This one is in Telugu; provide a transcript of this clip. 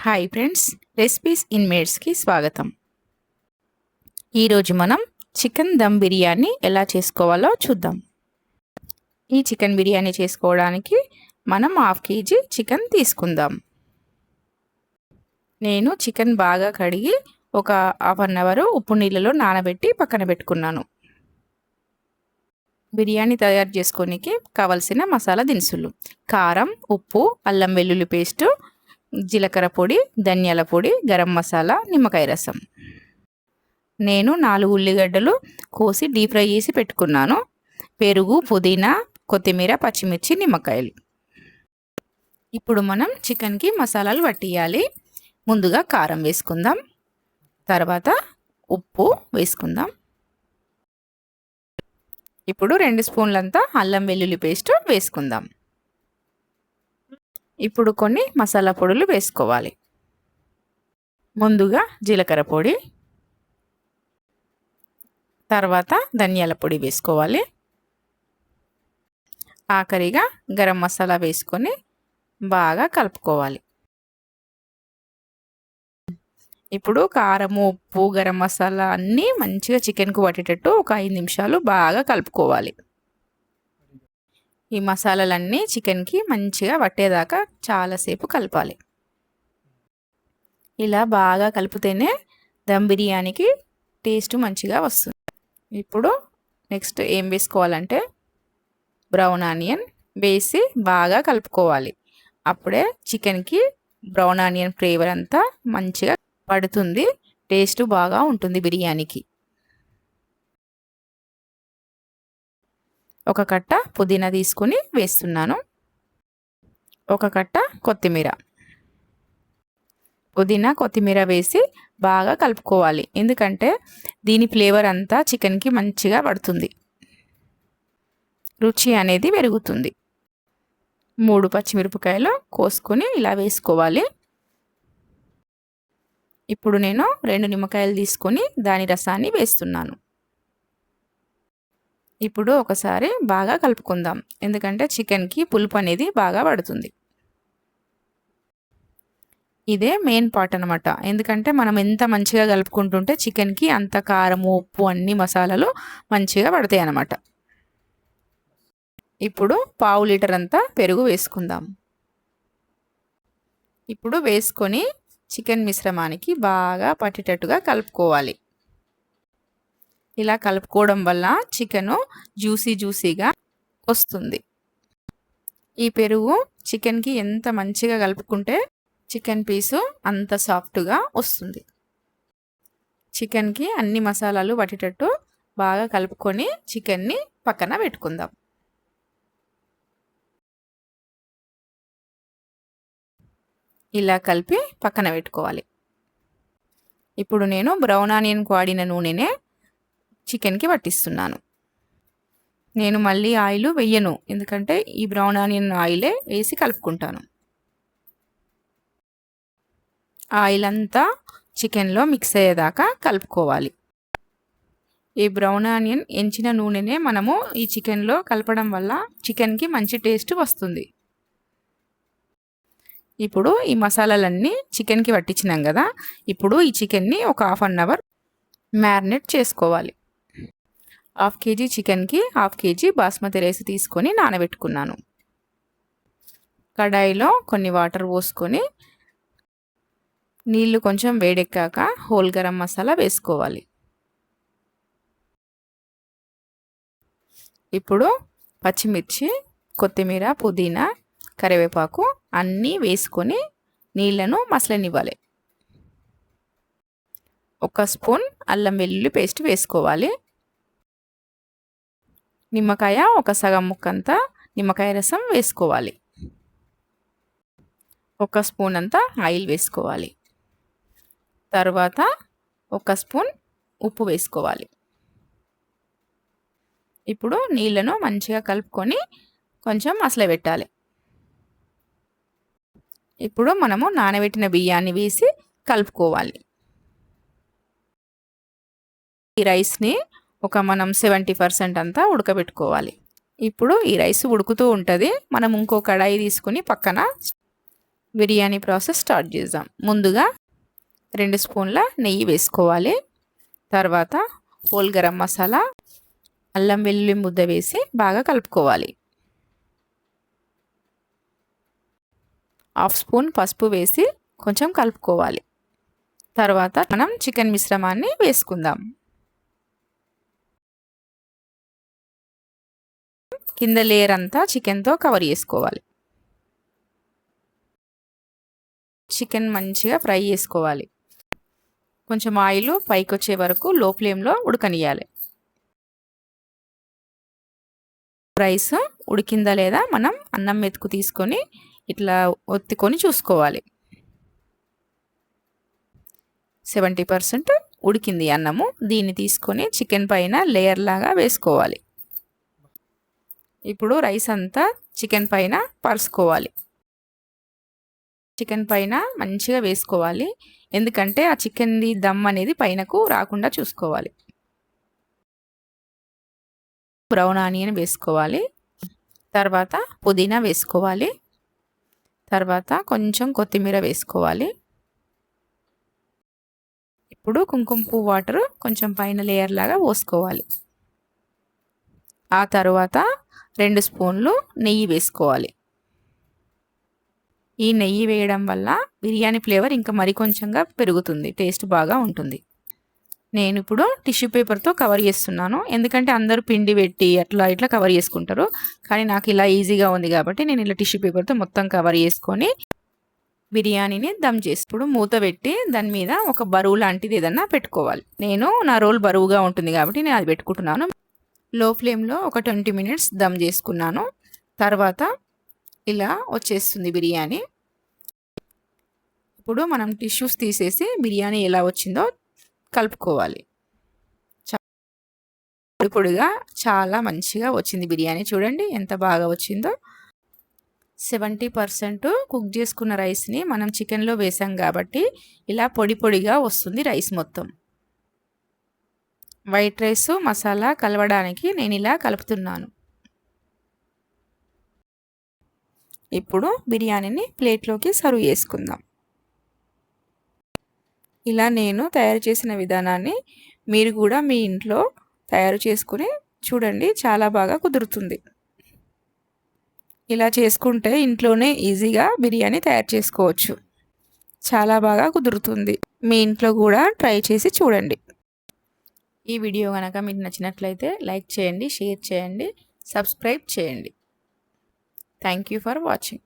హాయ్ ఫ్రెండ్స్, రెసిపీస్ ఇన్ మేడ్స్కి స్వాగతం. ఈరోజు మనం చికెన్ దమ్ బిర్యానీ ఎలా చేసుకోవాలో చూద్దాం. ఈ చికెన్ బిర్యానీ చేసుకోవడానికి మనం 1/2 kg చికెన్ తీసుకుందాం. నేను చికెన్ బాగా కడిగి ఒక 1/2 అవర్ ఉప్పు నీళ్ళలో నానబెట్టి పక్కన పెట్టుకున్నాను. బిర్యానీ తయారు చేసుకోనికి కావలసిన మసాలా దినుసులు: కారం, ఉప్పు, అల్లం వెల్లుల్లి పేస్టు, జీలకర్ర పొడి, ధనియాల పొడి, గరం మసాలా, నిమ్మకాయ రసం. నేను 4 ఉల్లిగడ్డలు కోసి డీప్ ఫ్రై చేసి పెట్టుకున్నాను. పెరుగు, పుదీనా, కొత్తిమీర, పచ్చిమిర్చి, నిమ్మకాయలు. ఇప్పుడు మనం చికెన్కి మసాలాలు పట్టియాలి. ముందుగా కారం వేసుకుందాం, తర్వాత ఉప్పు వేసుకుందాం. ఇప్పుడు 2 స్పూన్లంతా అల్లం వెల్లుల్లి పేస్ట్ వేసుకుందాం. ఇప్పుడు కొన్ని మసాలా పొడులు వేసుకోవాలి. ముందుగా జీలకర్ర పొడి, తర్వాత ధనియాల పొడి వేసుకోవాలి. ఆఖరిగా గరం మసాలా వేసుకొని బాగా కలుపుకోవాలి. ఇప్పుడు కారము, ఉప్పు, గరం మసాలా అన్నీ మంచిగా చికెన్కు పట్టేటట్టు ఒక 5 నిమిషాలు బాగా కలుపుకోవాలి. ఈ మసాలాలన్నీ చికెన్కి మంచిగా పట్టేదాకా చాలాసేపు కలపాలి. ఇలా బాగా కలిపితేనే దమ్ బిర్యానీకి టేస్ట్ మంచిగా వస్తుంది. ఇప్పుడు నెక్స్ట్ ఏం వేసుకోవాలంటే బ్రౌన్ ఆనియన్ వేసి బాగా కలుపుకోవాలి. అప్పుడే చికెన్కి బ్రౌన్ ఆనియన్ ఫ్లేవర్ అంతా మంచిగా పడుతుంది, టేస్ట్ బాగా ఉంటుంది బిర్యానీకి. ఒక కట్ట పుదీనా తీసుకుని వేస్తున్నాను. ఒక కట్ట కొత్తిమీర. పుదీనా, కొత్తిమీర వేసి బాగా కలుపుకోవాలి, ఎందుకంటే దీని ఫ్లేవర్ అంతా చికెన్కి మంచిగా పడుతుంది, రుచి అనేది పెరుగుతుంది. 3 పచ్చిమిరపకాయలు కోసుకొని ఇలా వేసుకోవాలి. ఇప్పుడు నేను 2 నిమ్మకాయలు తీసుకొని దాని రసాన్ని వేస్తున్నాను. ఇప్పుడు ఒకసారి బాగా కలుపుకుందాం, ఎందుకంటే చికెన్కి పులుపు అనేది బాగా పడుతుంది. ఇదే మెయిన్ పార్ట్ అనమాట, ఎందుకంటే మనం ఎంత మంచిగా కలుపుకుంటుంటే చికెన్కి అంత కారము, ఉప్పు, అన్ని మసాలాలు మంచిగా పడతాయి అన్నమాట. ఇప్పుడు 1/2 లీటర్ అంతా పెరుగు వేసుకుందాం. ఇప్పుడు వేసుకొని చికెన్ మిశ్రమానికి బాగా పట్టేటట్టుగా కలుపుకోవాలి. ఇలా కలుపుకోవడం వల్ల చికెను జ్యూసీగా వస్తుంది. ఈ పెరుగు చికెన్కి ఎంత మంచిగా కలుపుకుంటే చికెన్ పీసు అంత సాఫ్ట్గా వస్తుంది. చికెన్కి అన్ని మసాలాలు పట్టేటట్టు బాగా కలుపుకొని చికెన్ని పక్కన పెట్టుకుందాం. ఇలా కలిపి పక్కన పెట్టుకోవాలి. ఇప్పుడు నేను బ్రౌన్ ఆనియన్కు వాడిన నూనెనే చికెన్కి పట్టిస్తున్నాను. నేను మళ్ళీ ఆయిల్ వెయ్యను, ఎందుకంటే ఈ బ్రౌన్ ఆనియన్ ఆయిలే వేసి కలుపుకుంటాను. ఆయిల్ అంతా చికెన్లో మిక్స్ అయ్యేదాకా కలుపుకోవాలి. ఈ బ్రౌన్ ఆనియన్ ఎంచిన నూనెనే మనము ఈ చికెన్లో కలపడం వల్ల చికెన్కి మంచి టేస్ట్ వస్తుంది. ఇప్పుడు ఈ మసాలాలన్నీ చికెన్కి పట్టించినాం కదా, ఇప్పుడు ఈ చికెన్ని ఒక 1/2 అవర్ మ్యారినేట్ చేసుకోవాలి. 1/2 kg చికెన్కి 1/2 kg బాస్మతి రైస్ తీసుకొని నానబెట్టుకున్నాను. కడాయిలో కొన్ని వాటర్ పోసుకొని నీళ్లు కొంచెం వేడెక్కాక హోల్ గరం మసాలా వేసుకోవాలి. ఇప్పుడు పచ్చిమిర్చి, కొత్తిమీర, పుదీనా, కరివేపాకు అన్నీ వేసుకొని నీళ్లను మసలనివ్వాలి. 1 స్పూన్ అల్లం వెల్లుల్లి పేస్ట్ వేసుకోవాలి. నిమ్మకాయ ఒక సగం ముక్కంతా నిమ్మకాయ రసం వేసుకోవాలి. 1 స్పూన్ అంతా ఆయిల్ వేసుకోవాలి. తర్వాత 1 స్పూన్ ఉప్పు వేసుకోవాలి. ఇప్పుడు నీళ్లను మంచిగా కలుపుకొని కొంచెం మసలబెట్టాలి. ఇప్పుడు మనము నానబెట్టిన బియ్యాన్ని వేసి కలుపుకోవాలి. ఈ రైస్ని మనం 70% అంతా ఉడకబెట్టుకోవాలి. ఇప్పుడు ఈ రైస్ ఉడుకుతూ ఉంటుంది. మనం ఇంకో కడాయి తీసుకుని పక్కన బిర్యానీ ప్రాసెస్ స్టార్ట్ చేద్దాం. ముందుగా 2 స్పూన్ల నెయ్యి వేసుకోవాలి. తర్వాత హోల్ గరం మసాలా, అల్లం వెల్లుల్లి ముద్ద వేసి బాగా కలుపుకోవాలి. 1/2 స్పూన్ పసుపు వేసి కొంచెం కలుపుకోవాలి. తర్వాత మనం చికెన్ మిశ్రమాన్ని వేసుకుందాం. కింద లేయర్ అంతా చికెన్తో కవర్ చేసుకోవాలి. చికెన్ మంచిగా ఫ్రై చేసుకోవాలి. కొంచెం ఆయిల్ పైకి వచ్చే వరకు లో ఫ్లేమ్లో ఉడకనియాలి. రైస్ ఉడికిందా లేదా మనం అన్నం మెతుకు తీసుకొని ఇట్లా ఒత్తుకొని చూసుకోవాలి. 70% ఉడికింది అన్నము. దీన్ని తీసుకొని చికెన్ పైన లేయర్ లాగా వేసుకోవాలి. ఇప్పుడు రైస్ అంతా చికెన్ పైన పరుచుకోవాలి. చికెన్ పైన మంచిగా వేసుకోవాలి. ఎందుకంటే ఆ చికెన్ది దమ్ అనేది పైనకు రాకుండా చూసుకోవాలి. బ్రౌన్ ఆనియన్ వేసుకోవాలి. తర్వాత పుదీనా వేసుకోవాలి. తర్వాత కొంచెం కొత్తిమీర వేసుకోవాలి. ఇప్పుడు కుంకుమ పువ్వు వాటర్ కొంచెం పైన లేయర్ లాగా పోసుకోవాలి. ఆ తర్వాత 2 స్పూన్లు నెయ్యి వేసుకోవాలి. ఈ నెయ్యి వేయడం వల్ల బిర్యానీ ఫ్లేవర్ ఇంకా కొంచెంగా పెరుగుతుంది, టేస్ట్ బాగా ఉంటుంది. నేను ఇప్పుడు టిష్యూ పేపర్తో కవర్ చేస్తున్నాను. ఎందుకంటే అందరూ పిండి పెట్టి అట్లా ఇట్లా కవర్ చేసుకుంటారు. కానీ నాకు ఇలా ఈజీగా ఉంది కాబట్టి నేను ఇలా టిష్యూ పేపర్తో మొత్తం కవర్ చేసుకొని బిర్యానీని దమ్ చేసి ఇప్పుడు మూత పెట్టి దాని మీద ఒక బరువు లాంటిది ఏదన్నా పెట్టుకోవాలి. నా రోల్ బరువుగా ఉంటుంది కాబట్టి నేను అది పెట్టుకుంటున్నాను. లో ఫ్లేమ్లో ఒక 20 మినిట్స్ దమ్ చేసుకున్నాను. తర్వాత ఇలా వచ్చేస్తుంది బిర్యానీ. ఇప్పుడు మనం టిష్యూస్ తీసేసి బిర్యానీ ఎలా వచ్చిందో కలుపుకోవాలి. పొడి పొడిగా చాలా మంచిగా వచ్చింది బిర్యానీ. చూడండి ఎంత బాగా వచ్చిందో. 70% కుక్ చేసుకున్న రైస్ని మనం చికెన్లో వేసాం కాబట్టి ఇలా పొడి పొడిగా వస్తుంది రైస్ మొత్తం. వైట్ రైస్ మసాలా కలవడానికి నేను ఇలా కలుపుతున్నాను. ఇప్పుడు బిర్యానీని ప్లేట్లోకి సర్వ్ చేసుకుందాం. ఇలా నేను తయారు చేసిన విధానాన్ని మీరు కూడా మీ ఇంట్లో తయారు చేసుకుని చూడండి, చాలా బాగా కుదురుతుంది. ఇలా చేసుకుంటే ఇంట్లోనే ఈజీగా బిర్యానీ తయారు చేసుకోవచ్చు. చాలా బాగా కుదురుతుంది. మీ ఇంట్లో కూడా ట్రై చేసి చూడండి. ఈ వీడియో కనుక మీకు నచ్చినట్లయితే లైక్ చేయండి, షేర్ చేయండి, సబ్స్క్రైబ్ చేయండి. Thank you for watching.